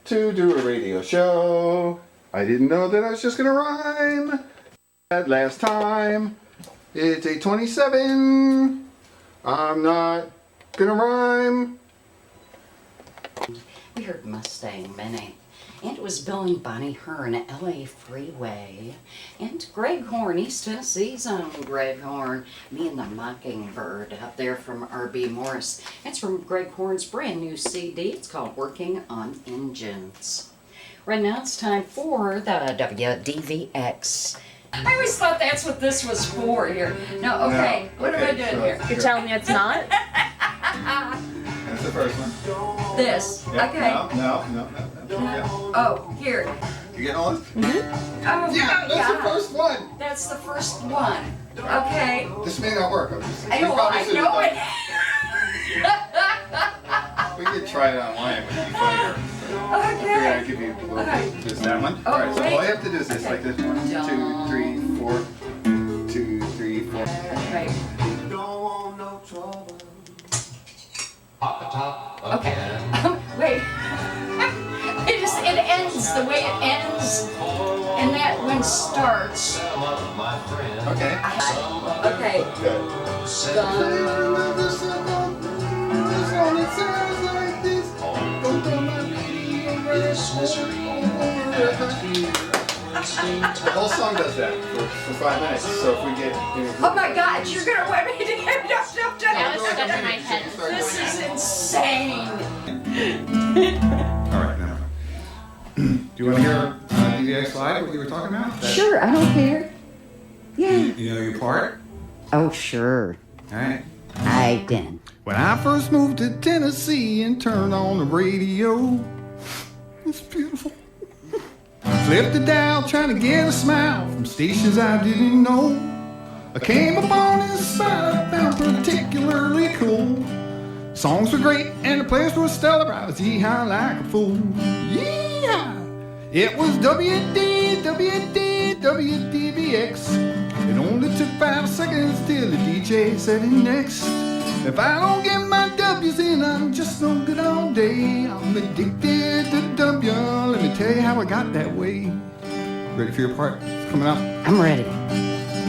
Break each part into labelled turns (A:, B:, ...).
A: to do a radio show. I didn't know that I was just gonna rhyme. That last time, it's 8:27. I'm not gonna rhyme.
B: We heard Mustang Minnie, and it was Bill and Bonnie Hearn, LA Freeway, and Greg Horn, East Tennessee's own Greg Horn, Me and the Mockingbird, up there from R.B. Morris. It's from Greg Horn's brand new CD. It's called Working on Engines. Right now it's time for the WDVX. I always thought that's what this was for here. No, okay.
A: No.
B: What am I doing here?
C: You're telling me it's not?
A: That's the first one.
B: This.
A: Yeah,
B: Okay.
A: No. Yeah.
B: Oh, here.
A: You getting all this?
B: Oh,
A: Yeah, that's the first one.
B: That's the first one. Okay.
A: This may not work.
B: I know it.
A: We could try it online. It would be funnier. I figured I'd give you a little bit. Just that one?
B: Oh,
A: Alright, so
B: wait.
A: all you have to do is this, like this. 1, 2, 3, 4. 2, 3, 4.
B: Okay. Okay. Wait. It ends the way it ends, and that one starts.
A: Okay.
B: Okay.
A: Good.
B: Done.
A: The whole song does that for 5 minutes. So if we get,
B: Oh my God! You're gonna want me to get
C: Yeah, it's stuck in my head.
B: This is insane.
A: all right, now. Do you want to hear DVX Live? What you were talking about?
B: Sure, I don't care. Yeah.
A: You know your part?
B: Oh, sure.
A: All right.
B: I did.
A: When I first moved to Tennessee and turned on the radio, it's beautiful. Flipped the dial trying to get a smile from stations I didn't know. I came upon this spot I found particularly cool. Songs were great and the players were stellar. I was high like a fool. Yeah! It was WDVX. It only took 5 seconds till the DJ said it next. If I don't get my W's in, I'm just no good all day. I'm addicted to W. Let me tell you how I got that way. Ready for your part? It's coming up.
B: I'm ready.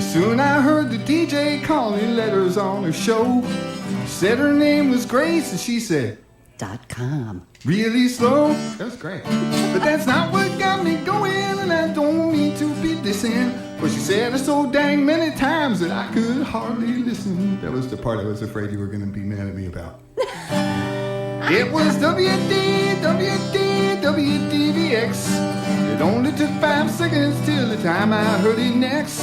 A: Soon I heard the DJ calling letters on her show. She said her name was Grace and she said,
B: .com.
A: really slow? That's great. But that's not what got me going, and I don't mean to be dissing. But she said it so dang many times that I could hardly listen. That was the part I was afraid you were going to be mad at me about. It was WDVX. It only took 5 seconds till the time I heard it next.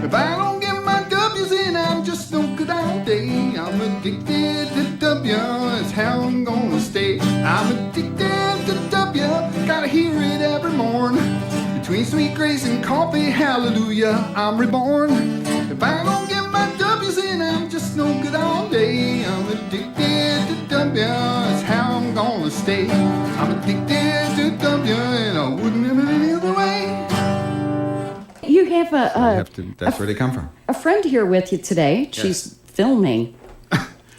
A: If I don't get my W's in, I'm just no good all day. I'm addicted to W, that's how I'm gonna stay. I'm addicted to W, gotta hear it every morn. Between sweet grace and coffee, hallelujah, I'm reborn. If I don't get my W's in, I'm just no good all day. I'm addicted to W, that's how I'm gonna stay. I'm addicted to W, and I wouldn't have it any other way.
B: You have
A: That's where they come from.
B: a friend here with you today. She's filming.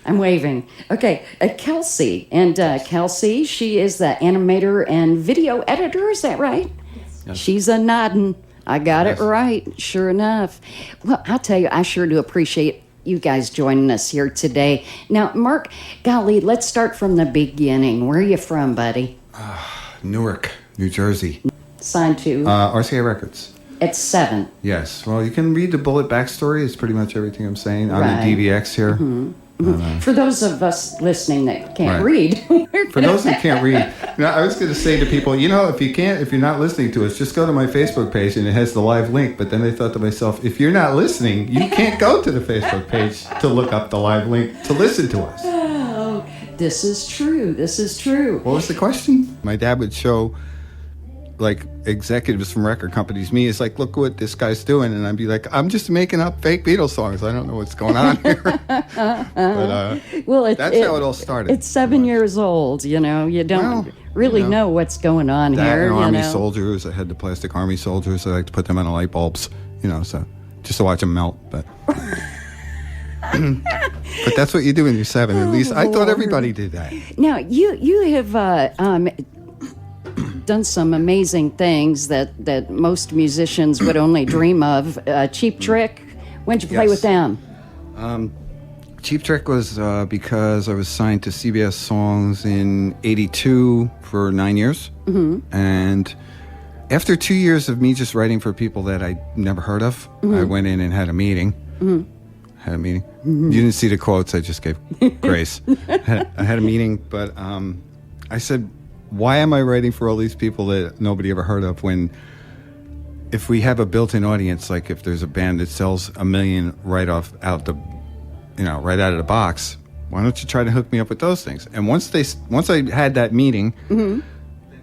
B: I'm waving. Okay, Kelsey. And Kelsey, she is the animator and video editor. Is that right?
A: Yes.
B: She's a nodding. I got it right, sure enough. Well, I'll tell you, I sure do appreciate you guys joining us here today. Now, Mark, golly, let's start from the beginning. Where are you from, buddy?
A: Newark, New Jersey.
B: Signed to
A: RCA Records.
B: at 7.
A: Yes. Well, you can read the bullet backstory. It's pretty much everything I'm saying. I'm
B: Right.
A: the DVX here.
B: For those of us listening that can't
A: Right.
B: read.
A: For those that can't read, I was going to say to people, if you're not listening to us, just go to my Facebook page and it has the live link. But then I thought to myself, if you're not listening, you can't go to the Facebook page to look up the live link to listen to us.
B: Oh, this is true. This is true.
A: What was the question? My dad would show like executives from record companies me. It's like, look what this guy's doing, and I'd be like, I'm just making up fake Beatles songs. I don't know what's going on here. But
B: Well,
A: that's how it all started.
B: It's 7 years old. You know, you don't really know what's going on
A: that
B: here.
A: and army
B: you know?
A: soldiers. I had the plastic army soldiers. I like to put them on the light bulbs. So just to watch them melt. But but that's what you do when you're 7. At least I thought everybody did that.
B: Now you have done some amazing things that most musicians would only dream of. Cheap Trick, when'd you play
A: Yes.
B: with them?
A: Cheap Trick was because I was signed to CBS Songs in '82 for 9 years. And after 2 years of me just writing for people that I never heard of, I went in and had a meeting. Had a meeting. You didn't see the quotes, I just gave grace. I had a meeting, but I said, why am I writing for all these people that nobody ever heard of when if we have a built-in audience, like if there's a band that sells 1 million right out of the box, why don't you try to hook me up with those things? And once I had that meeting,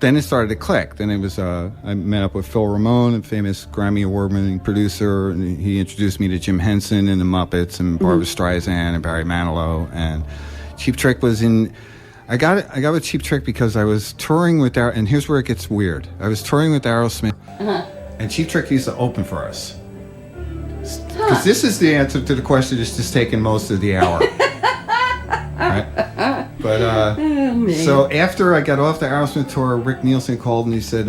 A: then it started to click. Then it was I met up with Phil Ramone, a famous Grammy Award-winning producer, and he introduced me to Jim Henson and the Muppets and Barbra Streisand and Barry Manilow. And Cheap Trick was in. I got with Cheap Trick because I was touring with and here's where it gets weird. I was touring with Aerosmith, and Cheap Trick used to open for us. Because this is the answer to the question that's just taking most of the hour. Right? But so after I got off the Aerosmith tour, Rick Nielsen called and he said,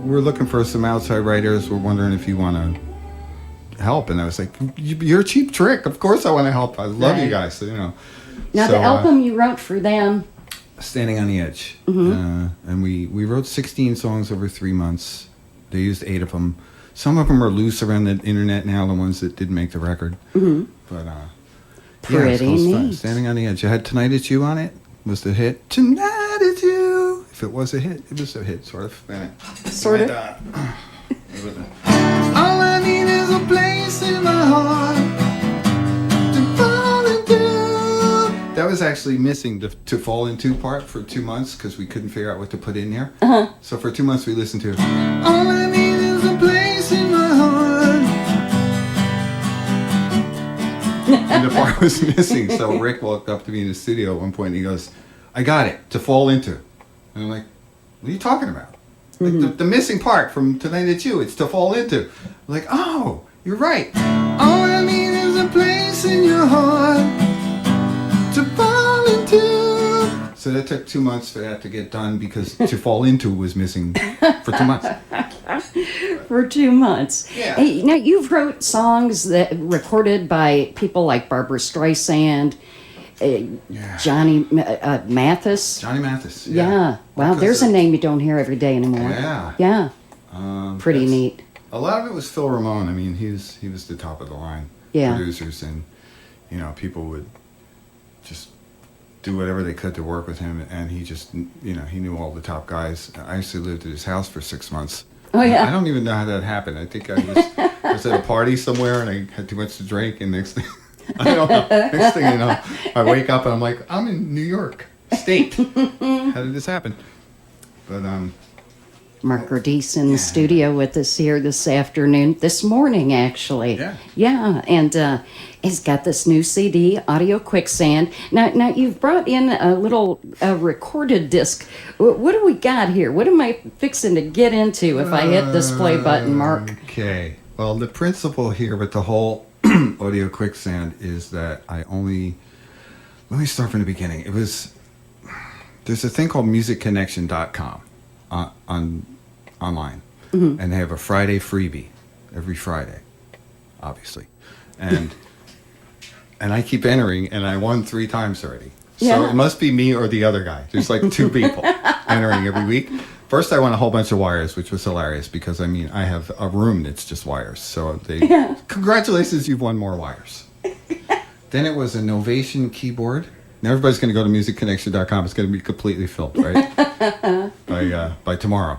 A: we're looking for some outside writers. We're wondering if you want to help. And I was like, you're Cheap Trick. Of course I want to help. I love you guys. So,
B: Now, the album you wrote for them?
A: Standing on the Edge. And we wrote 16 songs over 3 months. They used 8 of them. Some of them are loose around the internet now, the ones that didn't make the record. But
B: Pretty neat.
A: Standing on the Edge. I had Tonight It's You on it. Was the hit. Tonight It's You. If it was a hit, it was a hit, sort of.
B: Sort of.
A: All I need is a place in my heart to fall into. That was actually missing the to fall into part for 2 months because we couldn't figure out what to put in there. So for 2 months we listened to All I Need is a Place in My Heart. And the part was missing. So Rick walked up to me in the studio at one point and he goes, I got it, to fall into. And I'm like, what are you talking about? Like the missing part from Tonight It's You, it's to fall into. I'm like, oh, you're right. All I need is a place in your heart to fall into. So that took 2 months for that to get done because to fall into was missing for 2 months.
B: For 2 months.
A: Yeah.
B: Hey, now, you've wrote songs that recorded by people like Barbra Streisand, Johnny Mathis.
A: Johnny Mathis.
B: Yeah. Wow, there's a name you don't hear every day anymore.
A: Yeah.
B: Yeah. Pretty neat.
A: A lot of it was Phil Ramone. I mean, he was the top of the line producers, and people would just do whatever they could to work with him, and he just he knew all the top guys. I actually lived at his house for 6 months.
B: Oh yeah.
A: I don't even know how that happened. I think I was at a party somewhere and I had too much to drink, and next thing I don't know. Next thing you know, I wake up and I'm like, I'm in New York State. How did this happen? But
B: Mark Radice in the studio with us here this afternoon, this morning actually. Yeah, and he's got this new CD, Audio Quicksand. Now you've brought in a little recorded disc. What do we got here? What am I fixing to get into if I hit this play button, Mark?
A: Okay. Well, the principle here with the whole Audio Quicksand is that let me start from the beginning. There's a thing called musicconnection.com online, and they have a Friday freebie every Friday, obviously, and I keep entering, and I won 3 times already. So it must be me or the other guy. There's like 2 people entering every week. First, I won a whole bunch of wires, which was hilarious because I have a room that's just wires. So congratulations, you've won more wires. Then it was a Novation keyboard. Now everybody's going to go to musicconnection.com. It's going to be completely filled, right? by tomorrow.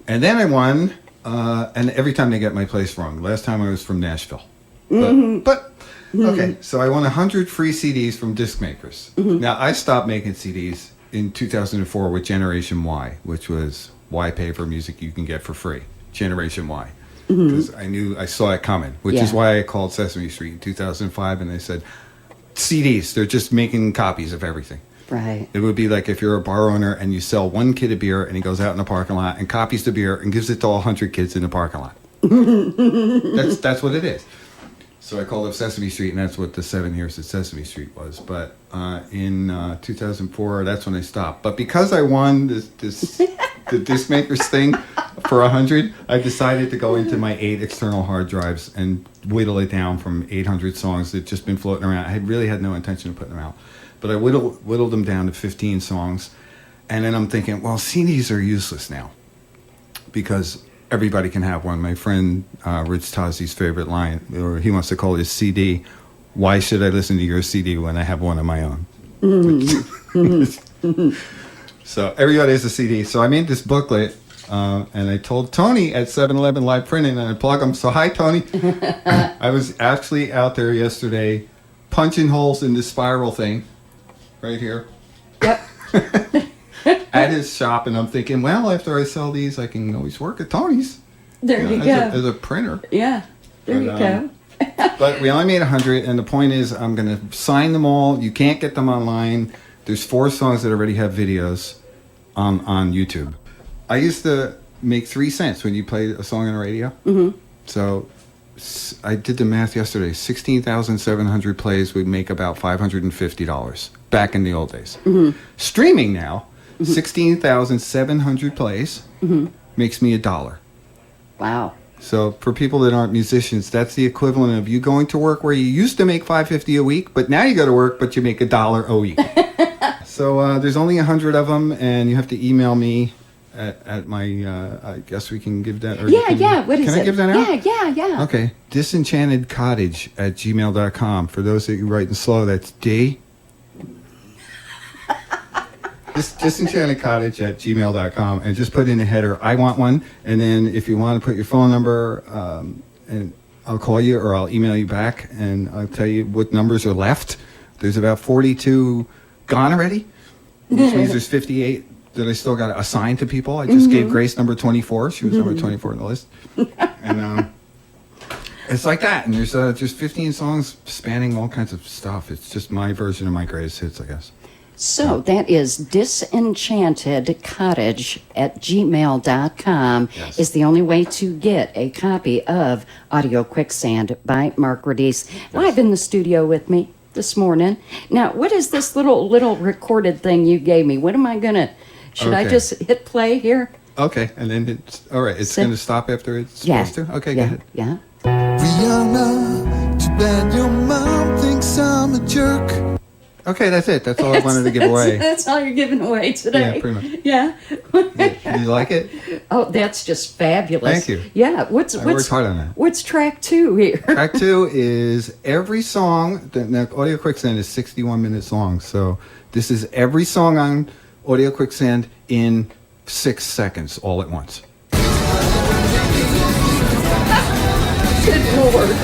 A: And then I won, and every time they get my place wrong. Last time I was from Nashville. But okay, so I won 100 free CDs from disc makers. Now, I stopped making CDs in 2004 with Generation Y, which was why pay for music you can get for free. Generation Y. Because I saw it coming, which is why I called Sesame Street in 2005, and they said, CDs, they're just making copies of everything.
B: Right.
A: It would be like if you're a bar owner and you sell one kid a beer and he goes out in the parking lot and copies the beer and gives it to all 100 kids in the parking lot. That's what it is. So I called up Sesame Street, and that's what the 7 years at Sesame Street was. But in 2004, that's when I stopped. But because I won this the disc makers thing for 100, I decided to go into my 8 external hard drives and whittle it down from 800 songs that had just been floating around. I really had no intention of putting them out, but I whittled them down to 15 songs. And then I'm thinking, well, CDs are useless now because everybody can have one. My friend Rich Tozzi's favorite line, or he wants to call it a CD, why should I listen to your CD when I have one of my own? So everybody has a CD. So I made this booklet, and I told Tony at 7-Eleven Live Printing, and I plug him. So hi, Tony. I was actually out there yesterday punching holes in this spiral thing right here.
B: Yep.
A: At his shop, and I'm thinking, well, after I sell these, I can always work at Tony's.
B: There you go.
A: As a printer.
B: Yeah, there you go.
A: But we only made 100, and the point is I'm going to sign them all. You can't get them online. There's 4 songs that already have videos on YouTube. I used to make 3 cents when you played a song on the radio. Mm-hmm. So I did the math yesterday. 16,700 plays would make about $550 back in the old days. Mm-hmm. Streaming now, 16,700 plays makes me $1.
B: Wow.
A: So for people that aren't musicians, that's the equivalent of you going to work where you used to make $5.50 a week, but now you go to work, but you make $1 a week. So there's only 100 of them, and you have to email me at my. I guess we can give that. Or
B: Yeah. What is it?
A: Can I give that out?
B: Yeah.
A: Okay. disenchantedcottage@gmail.com. For those that you write in slow, that's D. disenchantedcottage@gmail.com, and just put in the header, I want one, and then if you want to put your phone number, and I'll call you or I'll email you back, and I'll tell you what numbers are left. There's about 42 gone already, which means there's 58 that I still got assigned to people. I just gave Grace number 24. She was number 24 on the list. And it's like that, and there's just 15 songs spanning all kinds of stuff. It's just my version of my greatest hits, I guess.
B: So that is disenchantedcottage@gmail.com is the only way to get a copy of Audio Quicksand by Mark Radice live in the studio with me this morning. Now, what is this little recorded thing you gave me? What am I gonna? Should I just hit play here?
A: Okay, and then it's all right. It's going to stop after it's supposed to. Okay, go ahead.
B: Yeah.
D: Rihanna, too bad your mom thinks I'm a jerk.
A: Okay, that's it. That's all I wanted to give away.
B: That's all you're giving away today.
A: Yeah, pretty much.
B: Yeah.
A: You like it?
B: Oh, that's just fabulous.
A: Thank you.
B: Yeah.
A: I worked hard on that.
B: What's track 2 here?
A: Track 2 is every song. Now, Audio Quicksand is 61 minutes long, so this is every song on Audio Quicksand in 6 seconds, all at once.
B: Good Lord.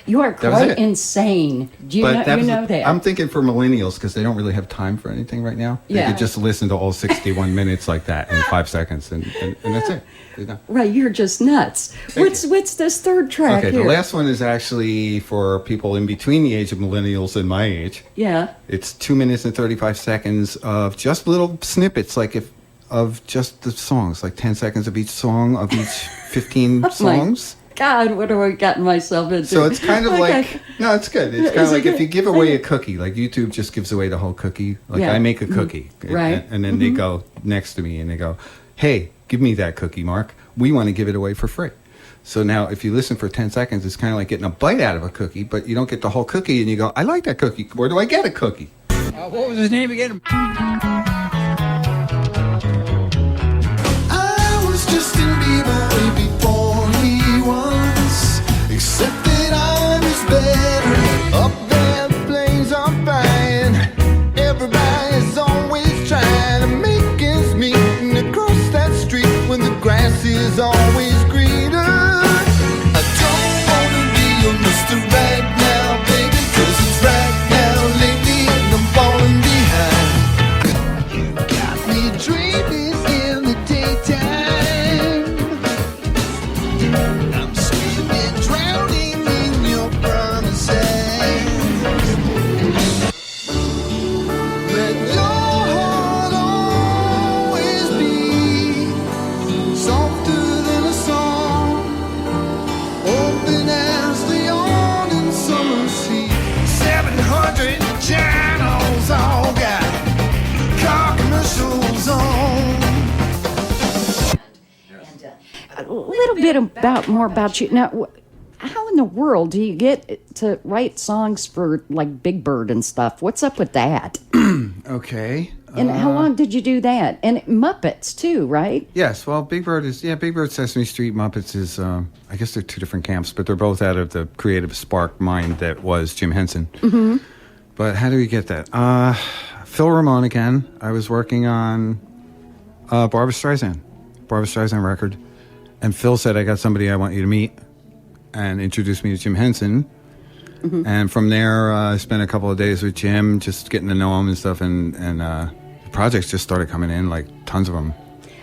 B: You are quite insane. Do you know that?
A: I'm thinking for millennials, because they don't really have time for anything right now. They could just listen to all 61 minutes like that in 5 seconds, and that's it. You know?
B: Right, you're just nuts. What's this third track
A: here?
B: here?
A: The last one is actually for people in between the age of millennials and my age.
B: Yeah.
A: It's 2 minutes and 35 seconds of just little snippets, of just the songs, like 10 seconds of each song, of each 15 songs.
B: God, what have I gotten myself into?
A: So it's kind of like, no, it's good. It's kind of like
B: good?
A: if you give away a cookie, like YouTube just gives away the whole cookie. Like I make a cookie.
B: Right.
A: And then they go next to me and they go, hey, give me that cookie, Mark. We want to give it away for free. So now if you listen for 10 seconds, it's kind of like getting a bite out of a cookie, but you don't get the whole cookie and you go, I like that cookie. Where do I get a cookie?
E: What was his name again?
D: I was Justin Bieber way before he was, except that I was better.
A: Up there, the planes are flying. Everybody's always trying to make ends meet. And across that street when the grass is always greener.
D: I don't wanna be your Mr. Right now, baby, 'cause it's right now lately and I'm falling behind.
A: You got me dreaming in the daytime.
D: I'm swimming, drowning in your promises.
A: Let your heart always be softer than a
B: a little bit more about you. Now, how in the world do you get to write songs for like Big Bird and stuff? What's up with that?
A: Okay.
B: And how long did you do that? And Muppets too, right?
A: Yes, well, Big Bird, Sesame Street, Muppets is, I guess they're two different camps, but they're both out of the creative spark mind that was Jim Henson. Mm-hmm. But how do we get that? Phil Ramone again. I was working on Barbra Streisand record. And Phil said, I got somebody I want you to meet, and introduced me to Jim Henson. Mm-hmm. And from there, I spent a couple of days with Jim, just getting to know him and stuff, and the projects just started coming in, like tons of them.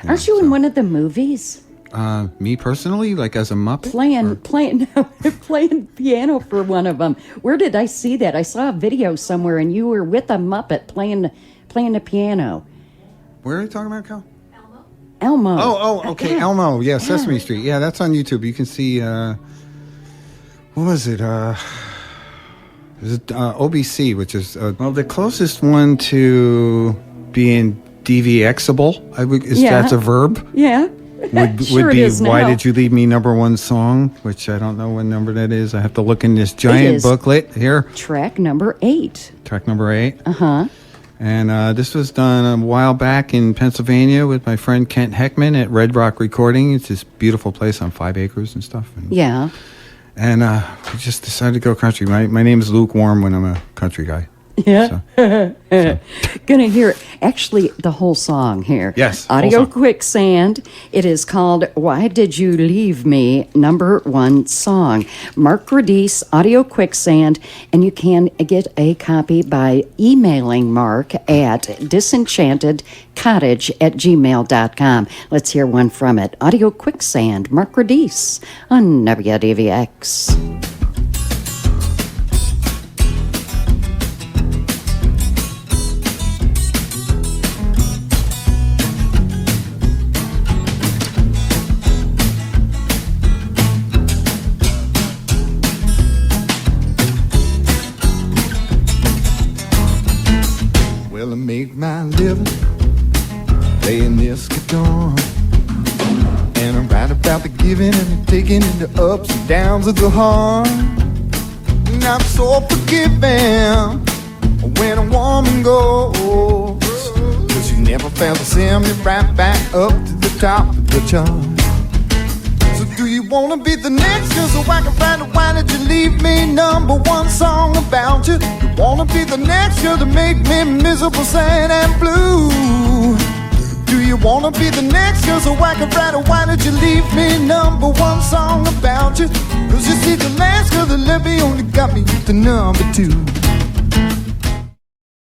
B: Aren't you in one of the movies?
A: Me personally, like as a Muppet?
B: Playing piano for one of them. Where did I see that? I saw a video somewhere, and you were with a Muppet playing the piano.
A: Where are you talking about, Cal?
B: Elmo.
A: Oh, okay, yeah. Elmo. Yeah, Sesame Street. Yeah, that's on YouTube. You can see, what was it? OBC, which is, the closest one to being DVXable, that's a verb?
B: Yeah.
A: Would be Why Did You Leave Me #1 song, which I don't know what number that is. I have to look in this giant booklet here.
B: Track number 8.
A: Uh-huh. And this was done a while back in Pennsylvania with my friend Kent Heckman at Red Rock Recording. It's this beautiful place on 5 acres and stuff. And,
B: yeah.
A: And we just decided to go country. My name is lukewarm when I'm a country guy.
B: Yeah. Gonna hear actually the whole song here.
A: Yes.
B: Audio Quicksand. It is called Why Did You Leave Me #1 song. Mark Radice, Audio Quicksand, and you can get a copy by emailing Mark at disenchantedcottage@gmail.com. Let's hear one from it. Audio Quicksand, Mark Radice on WDVX.
D: Well, I make my living playing this guitar, and I write about the giving and the taking and the ups and downs of the heart. And I'm so forgiving when a woman goes, 'cause you never fail to send me right back up to the top of the chart. So do you wanna be the next girl so I can find out why did you leave me #1 song about you? You wanna be the next girl to make me miserable, sad and blue? Do you wanna be the next girl so I can write out why did you leave me #1 song about you? 'Cause you see the last girl that left me only got me to #2.